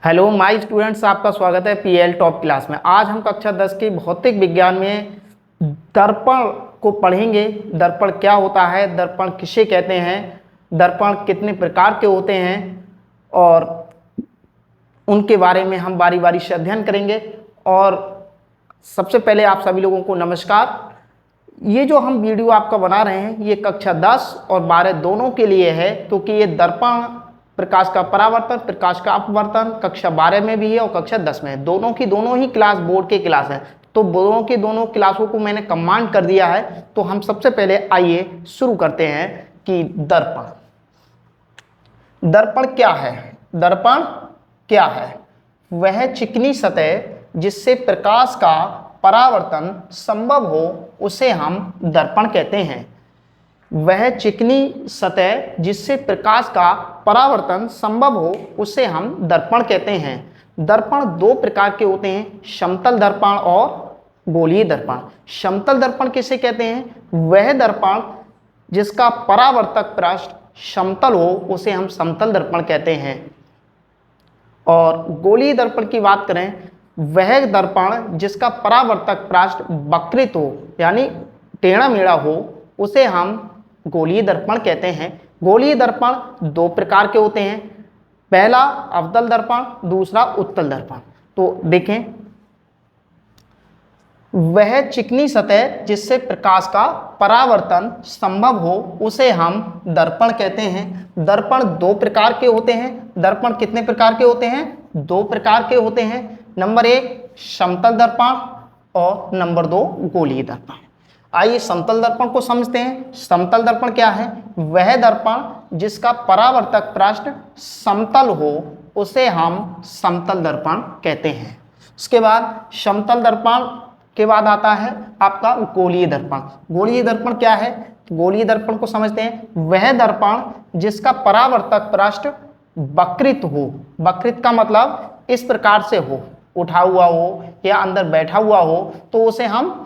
Hello my students, आपका स्वागत है पीएल टॉप क्लास में। आज हम कक्षा 10 के भौतिक विज्ञान में दर्पण को पढ़ेंगे। दर्पण क्या होता है, दर्पण किसे कहते हैं, दर्पण कितने प्रकार के होते हैं और उनके बारे में हम बारी बारी से अध्ययन करेंगे। और सबसे पहले आप सभी लोगों को नमस्कार। ये जो हम वीडियो आपका बना रहे हैं ये कक्षा 10 और 12 दोनों के लिए है, क्योंकि ये दर्पण प्रकाश का परावर्तन, प्रकाश का अपवर्तन कक्षा 12 में भी है और कक्षा 10 में है। दोनों की दोनों ही क्लास बोर्ड के क्लास है, तो दोनों की दोनों क्लासों को मैंने कमांड कर दिया है। तो हम सबसे पहले आइए शुरू करते हैं कि दर्पण क्या है। दर्पण क्या है? वह चिकनी सतह जिससे प्रकाश का परावर्तन संभव हो उसे हम दर्पण कहते हैं। वह चिकनी सतह जिससे प्रकाश का परावर्तन संभव हो उसे हम दर्पण कहते हैं। दर्पण दो प्रकार के होते हैं, समतल दर्पण और गोलीय दर्पण। समतल दर्पण किसे कहते हैं? वह दर्पण जिसका परावर्तक पृष्ठ समतल हो उसे हम समतल दर्पण कहते हैं। और गोलीय दर्पण की बात करें, वह दर्पण जिसका परावर्तक पृष्ठ वक्रित हो यानी टेढ़ा मेढ़ा हो उसे हम गोलीय दर्पण कहते हैं। गोलीय दर्पण दो प्रकार के होते हैं, पहला अवतल दर्पण, दूसरा उत्तल दर्पण। तो देखें, वह चिकनी सतह जिससे प्रकाश का परावर्तन संभव हो उसे हम दर्पण कहते हैं। दर्पण दो प्रकार के होते हैं। दर्पण कितने प्रकार के होते हैं? दो प्रकार के होते हैं। नंबर 1 समतल दर्पण और नंबर 2 गोलीय दर्पण। आइए समतल दर्पण को समझते हैं। समतल दर्पण क्या है? वह दर्पण जिसका परावर्तक पृष्ठ समतल हो उसे हम समतल दर्पण कहते हैं। उसके बाद समतल दर्पण के बाद आता है आपका गोलीय दर्पण। गोलीय दर्पण क्या है? गोलीय दर्पण को समझते हैं। वह दर्पण जिसका परावर्तक पृष्ठ वक्रित हो। वक्रित का मतलब इस प्रकार से हो, उठा हुआ हो या अंदर बैठा हुआ हो, तो उसे हम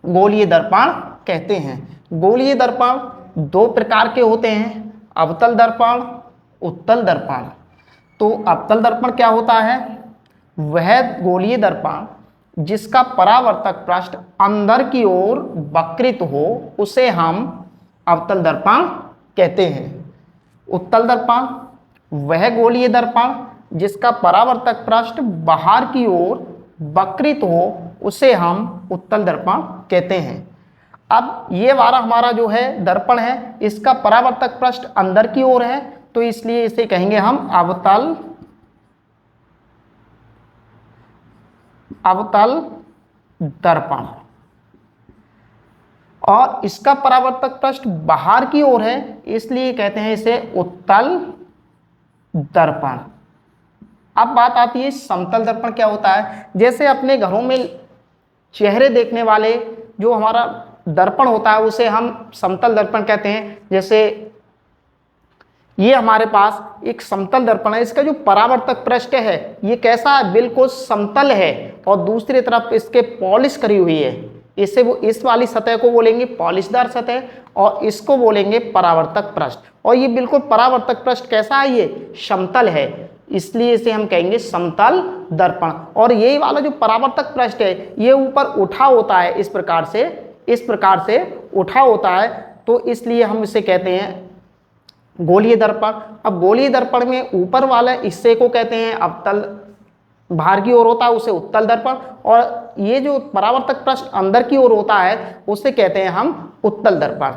गोलीय दर्पण कहते हैं। गोलीय दर्पण दो प्रकार के होते हैं, अवतल दर्पण, उत्तल दर्पण। तो अवतल दर्पण क्या होता है? वह गोलीय दर्पण जिसका परावर्तक पृष्ठ अंदर की ओर वक्रित हो उसे हम अवतल दर्पण कहते हैं। उत्तल दर्पण वह गोलीय दर्पण जिसका परावर्तक पृष्ठ बाहर की ओर वक्रित हो उसे हम उत्तल दर्पण कहते हैं। अब ये वाला हमारा जो है दर्पण है, इसका परावर्तक पृष्ठ अंदर की ओर है, तो इसलिए इसे कहेंगे हम अवतल दर्पण। और इसका परावर्तक पृष्ठ बाहर की ओर है, इसलिए कहते हैं इसे उत्तल दर्पण। अब बात आती है समतल दर्पण क्या होता है। जैसे अपने घरों में चेहरे देखने वाले जो हमारा दर्पण होता है उसे हम समतल दर्पण कहते हैं। जैसे ये हमारे पास एक समतल दर्पण है, इसका जो परावर्तक पृष्ठ है ये कैसा है? बिल्कुल समतल है और दूसरी तरफ इसके पॉलिश करी हुई है। इसे वो इस वाली सतह को बोलेंगे पॉलिशदार सतह और इसको बोलेंगे परावर्तक पृष्ठ। और ये बिल्कुल परावर्तक पृष्ठ कैसा है? ये समतल है, इसलिए इसे हम कहेंगे समतल दर्पण। और ये वाला जो परावर्तक पृष्ठ है ये ऊपर उठा होता है, इस प्रकार से उठा होता है, तो इसलिए हम इसे कहते हैं गोलीय दर्पण। अब गोलीय दर्पण में ऊपर वाले हिस्से को कहते हैं अवतल, बाहर की ओर होता है उसे उत्तल दर्पण, और ये जो परावर्तक पृष्ठ अंदर की ओर होता है उसे कहते हैं हम उत्तल दर्पण।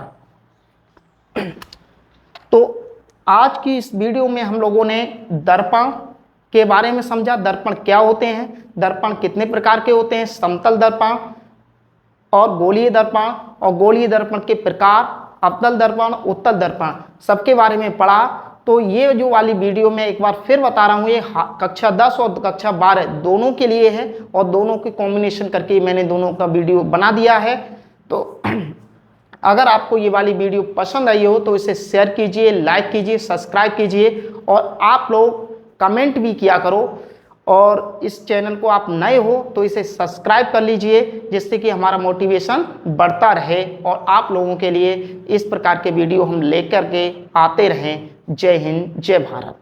तो आज की इस वीडियो में हम लोगों ने दर्पण के बारे में समझा। दर्पण क्या होते हैं, दर्पण कितने प्रकार के होते हैं, समतल दर्पण और गोलीय दर्पण, और गोलीय दर्पण के प्रकार, अवतल दर्पण, उत्तल दर्पण, सबके बारे में पढ़ा। तो ये जो वाली वीडियो मैं एक बार फिर बता रहा हूँ, ये कक्षा 10 और कक्षा 12 दोनों के लिए है और दोनों के कॉम्बिनेशन करके मैंने दोनों का वीडियो बना दिया है। तो अगर आपको ये वाली वीडियो पसंद आई हो तो इसे शेयर कीजिए, लाइक कीजिए, सब्सक्राइब कीजिए और आप लोग कमेंट भी किया करो। और इस चैनल को आप नए हो तो इसे सब्सक्राइब कर लीजिए, जिससे कि हमारा मोटिवेशन बढ़ता रहे और आप लोगों के लिए इस प्रकार के वीडियो हम लेकर के आते रहें। जय हिंद, जय भारत।